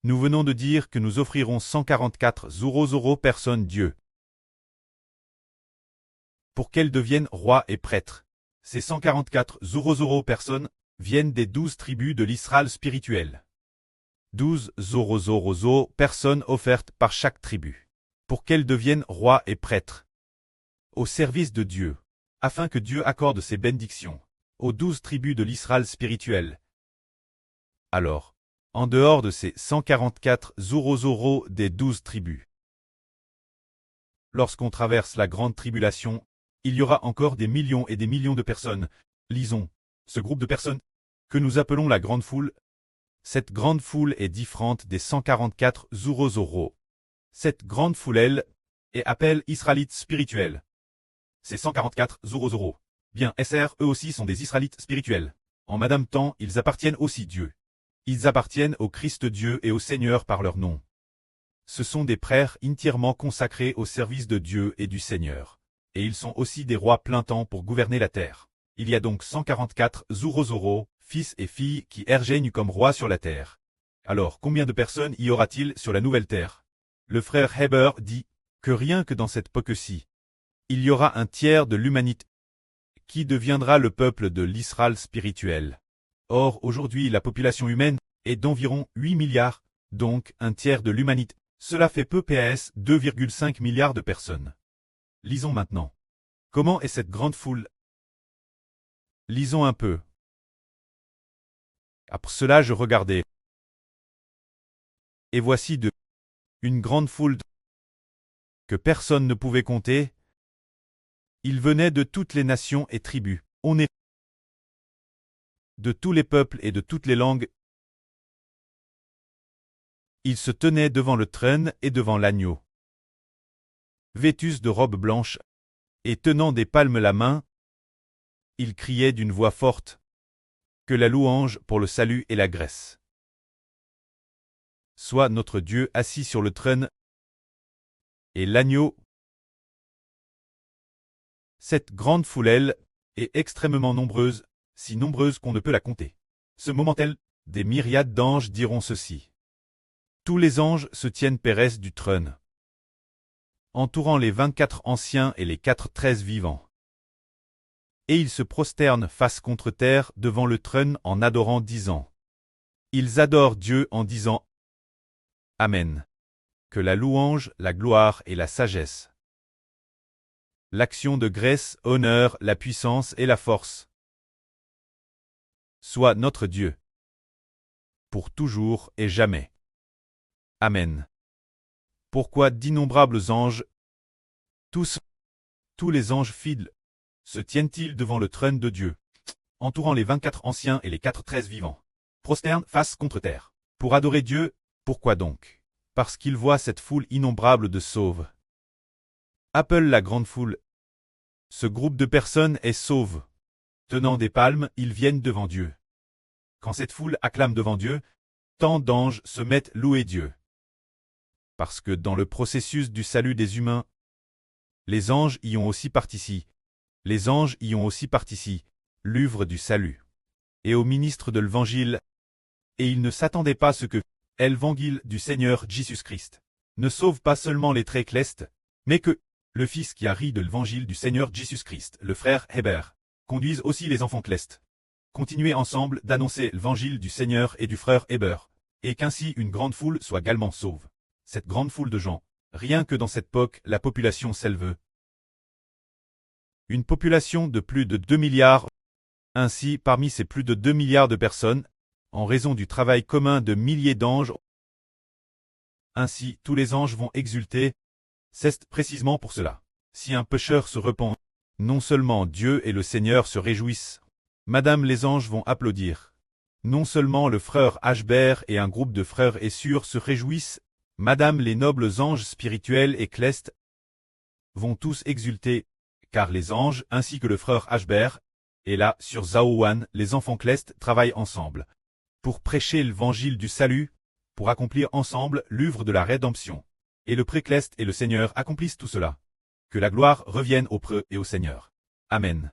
Nous venons de dire que nous offrirons 144 Zoro personnes Dieu, pour qu'elles deviennent rois et prêtres. Ces 144 Zoro personnes viennent des 12 tribus de l'Israël spirituel. 12 Zoro personnes offertes par chaque tribu, pour qu'elles deviennent rois et prêtres, au service de Dieu, afin que Dieu accorde ses bénédictions aux 12 tribus de l'Israël spirituel. Alors, en dehors de ces 144 Zoro des 12 tribus, lorsqu'on traverse la grande tribulation, il y aura encore des millions et des millions de personnes. Lisons, ce groupe de personnes, que nous appelons la grande foule. Cette grande foule est différente des 144 Zoro. Cette grande foule, elle, est appelée Israélites spirituels. Ces 144 Zoro, bien SR, eux aussi sont des Israélites spirituels. En Madame Temps, ils appartiennent aussi Dieu. Ils appartiennent au Christ Dieu et au Seigneur par leur nom. Ce sont des frères entièrement consacrés au service de Dieu et du Seigneur. Et ils sont aussi des rois plein temps pour gouverner la terre. Il y a donc 144 Zoro, fils et filles qui règnent comme rois sur la terre. Alors combien de personnes y aura-t-il sur la nouvelle terre? Le frère Heber dit que rien que dans cette époque-ci, il y aura un tiers de l'humanité qui deviendra le peuple de l'Israël spirituel. Or aujourd'hui la population humaine est d'environ 8 milliards, donc un tiers de l'humanité. Cela fait peu PS 2,5 milliards de personnes. Lisons maintenant. Comment est cette grande foule? Lisons un peu. Après cela je regardai. Et voici une grande foule que personne ne pouvait compter. Ils venaient de toutes les nations et tribus. On est de tous les peuples et de toutes les langues. Ils se tenaient devant le trône et devant l'agneau, vêtus de robes blanches, et tenant des palmes la main, ils criaient d'une voix forte, que la louange pour le salut et la grâce soit notre Dieu assis sur le trône, et l'agneau. Cette grande foule, elle, est extrêmement nombreuse, si nombreuse qu'on ne peut la compter. Ce moment-elle, des myriades d'anges diront ceci. Tous les anges se tiennent pérès du trône, entourant les 24 anciens et les 4 vivants. Et ils se prosternent face contre terre devant le trône en adorant disant. Ils adorent Dieu en disant Amen. Que la louange, la gloire et la sagesse, l'action de grâce, honneur, la puissance et la force soit notre Dieu, pour toujours et jamais. Amen. Pourquoi d'innombrables anges, tous les anges fidèles, se tiennent-ils devant le trône de Dieu, entourant les 24 anciens et les 4 vivants, prosternent face contre terre, pour adorer Dieu? Pourquoi donc? Parce qu'ils voient cette foule innombrable de sauves. Appelle la grande foule. Ce groupe de personnes est sauve. Tenant des palmes, ils viennent devant Dieu. Quand cette foule acclame devant Dieu, tant d'anges se mettent louer Dieu. Parce que dans le processus du salut des humains, les anges y ont aussi participé. Les anges y ont aussi participé, l'œuvre du salut. Et au ministre de l'Évangile, et ils ne s'attendaient pas à ce que l'Évangile du Seigneur Jésus-Christ ne sauve pas seulement les très clestes, mais que le Fils qui a ri de l'Évangile du Seigneur Jésus-Christ, le frère Heber, conduise aussi les enfants clestes. Continuez ensemble d'annoncer l'Évangile du Seigneur et du frère Heber, et qu'ainsi une grande foule soit également sauve. Cette grande foule de gens, rien que dans cette époque, la population s'élève. Une population de plus de 2 milliards. Ainsi, parmi ces plus de 2 milliards de personnes, en raison du travail commun de milliers d'anges, ainsi tous les anges vont exulter. C'est précisément pour cela. Si un pécheur se repent, non seulement Dieu et le Seigneur se réjouissent, Madame les anges vont applaudir. Non seulement le frère Ashbert et un groupe de frères et sœurs se réjouissent, Madame les nobles anges spirituels et clestes vont tous exulter, car les anges ainsi que le frère Ashbert, et là sur Zaowan, les enfants clestes travaillent ensemble pour prêcher l'évangile du salut, pour accomplir ensemble l'œuvre de la rédemption. Et le pré-cleste et le Seigneur accomplissent tout cela. Que la gloire revienne au preux et au Seigneur. Amen.